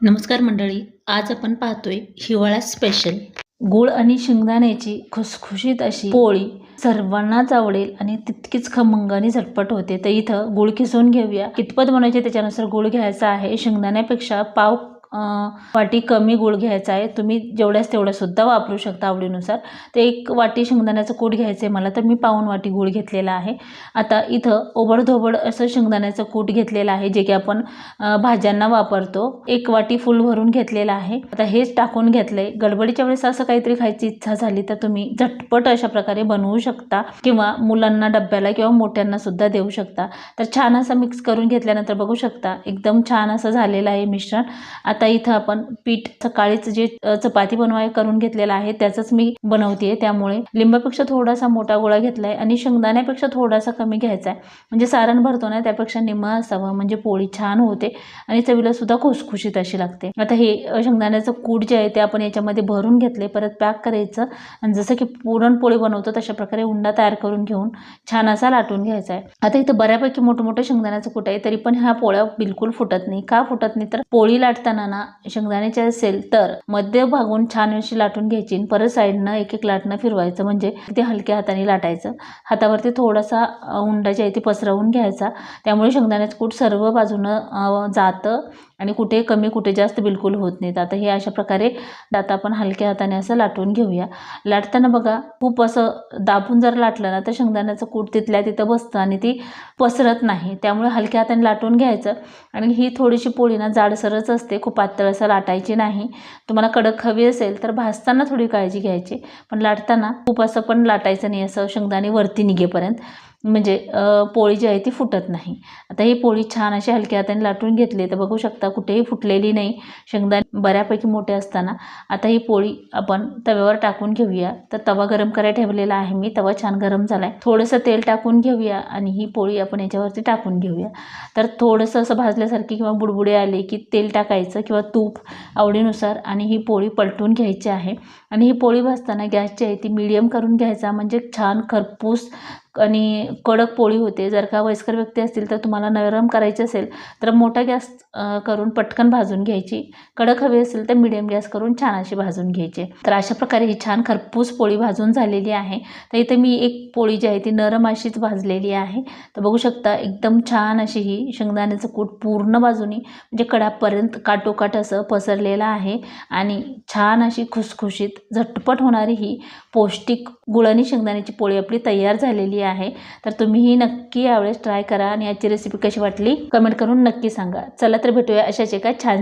नमस्कार मंडळी. आज आपण पाहतोय हिवाळा स्पेशल गूळ आणि शेंगदाण्याची खुसखुशीत अशी पोळी सर्वांनाच आवडेल आणि तितकीच खमंग आणि झटपट होते. तर इथं गूळ किसून घेऊया. कितपत बनवायचे त्याच्यानुसार गूळ घ्यायचा आहे. शेंगदाण्यापेक्षा पाव वाटी कमी गूळ घ्यायचा आहे. तुम्ही जेवढ्यास तेवढं सुद्धा वापरू शकता आवडीनुसार. तर 1 वाटी शेंगदाण्याचं कूट घ्यायचं आहे मला, तर मी पाऊण वाटी गूळ घेतलेला आहे. आता इथं ओबडधोबड असं शेंगदाण्याचं कूट घेतलेलं आहे, जे की आपण भाज्यांना वापरतो. 1 वाटी फुल भरून घेतलेला आहे. आता हेच टाकून घेतलंय. गडबडीच्या वेळेस असं काहीतरी खायची इच्छा झाली तर तुम्ही झटपट अशा प्रकारे बनवू शकता किंवा मुलांना डब्याला किंवा मोठ्यांना सुद्धा देऊ शकता. तर छान असं मिक्स करून घेतल्यानंतर बघू शकता एकदम छान असं झालेलं आहे मिश्रण. आता इथं आपण पीठ सकाळीच जे चपाती करून घेतलेलं आहे त्याचंच मी बनवते. त्यामुळे लिंबापेक्षा थोडासा मोठा गोळा घेतलाय आणि शेंगदाण्यापेक्षा थोडासा कमी घ्यायचा आहे. म्हणजे सारण भरतो ना त्यापेक्षा निम्म असावं, म्हणजे पोळी छान होते आणि चवीला सुद्धा खुसखुशीत अशी लागते. आता हे शेंगदाण्याचं कूट जे आहे ते आपण याच्यामध्ये भरून घेतले. परत पॅक करायचं आणि जसं की पुरणपोळी बनवतो तशा प्रकारे उंडा तयार करून घेऊन छान असा लाटून घ्यायचा आहे. आता इथं बऱ्यापैकी मोठं शेंगदाण्याचं कूट आहे, तरी पण ह्या पोळ्या बिलकुल फुटत नाही. का फुटत नाही तर पोळी लाटताना ना शेंगदाण्याची असेल तर मध्य भागून छान अशी लाटून घ्यायची आणि परत साईडनं एक लाटणं फिरवायचं, म्हणजे ते हलक्या हाताने लाटायचं. हातावरती थोडासा उंडा जे आहे ते पसरवून घ्यायचा. त्यामुळे शेंगदाण्याचं कूट सर्व बाजूनं जातं आणि कुठे कमी कुठे जास्त बिलकुल होत नाहीत. आता हे अशा प्रकारे आता आपण हलक्या हाताने असं लाटून घेऊया. लाटताना बघा खूप असं दाबून जर लाटलं ना तर शेंगदाण्याचं कूट तिथल्या तिथं बसतं आणि ती पसरत नाही. त्यामुळे हलक्या हाताने लाटून घ्यायचं. आणि ही थोडीशी पोळी ना जाडसरच असते, खूप पातळ असं लाटायची नाही. तुम्हाला कडक हवी असेल तर भाजताना थोडी काळजी घ्यायची, पण लाटताना खूप असं पण लाटायचं नाही, असं शेंगदाणे वरती निघेपर्यंत, म्हणजे पोळी जी आहे ती फुटत नाही. आता ही पोळी छान अशी हलक्या हाताने लाटून घेतली तर बघू शकता कुठेही फुटलेली नाही. शेंगदाणे बऱ्यापैकी मोठे असताना आता ही पोळी आपण तव्यावर टाकून घेऊया. तर तवा गरम करायला ठेवलेला आहे मी. तवा छान गरम झालाय. थोडंसं तेल टाकून घेऊया आणि ही पोळी आपण याच्यावरती टाकून घेऊया. तर थोडंसं असं भाजल्यासारखी किंवा बुडबुडे आले की तेल टाकायचं किंवा तूप आवडीनुसार आणि ही पोळी पलटून घ्यायची आहे. आणि ही पोळी भाजताना गॅसची आहे ती मीडियम करून घ्यायचा, म्हणजे छान खरपूस आणि कडक पोळी होते. जर का वयस्कर व्यक्ती असतील तर तुम्हाला नरम करायची असेल तर मोठा गॅस करून पटकन भाजून घ्यायची. कडक हवी असेल तर मीडियम गॅस करून छान अशी भाजून घ्यायची. तर अशा प्रकारे ही छान खरपूस पोळी भाजून झालेली आहे. तर इथे मी एक पोळी जी आहे ती नरम अशीच भाजलेली आहे. तर बघू शकता एकदम छान अशी ही शेंगदाण्याचं कूट पूर्ण बाजूनी म्हणजे कडापर्यंत काटोकाट असं पसरलेलं आहे आणि छान अशी खुसखुशीत झटपट होणारी ही पौष्टिक गुळ आणि शेंगदाण्याची पोळी आपली तयार झालेली आहे. तर तुम्हीही नक्की यावेळेस ट्राय करा आणि याची रेसिपी कशी वाटली कमेंट करून नक्की सांगा. चला तर भेटूया अशाच एका छान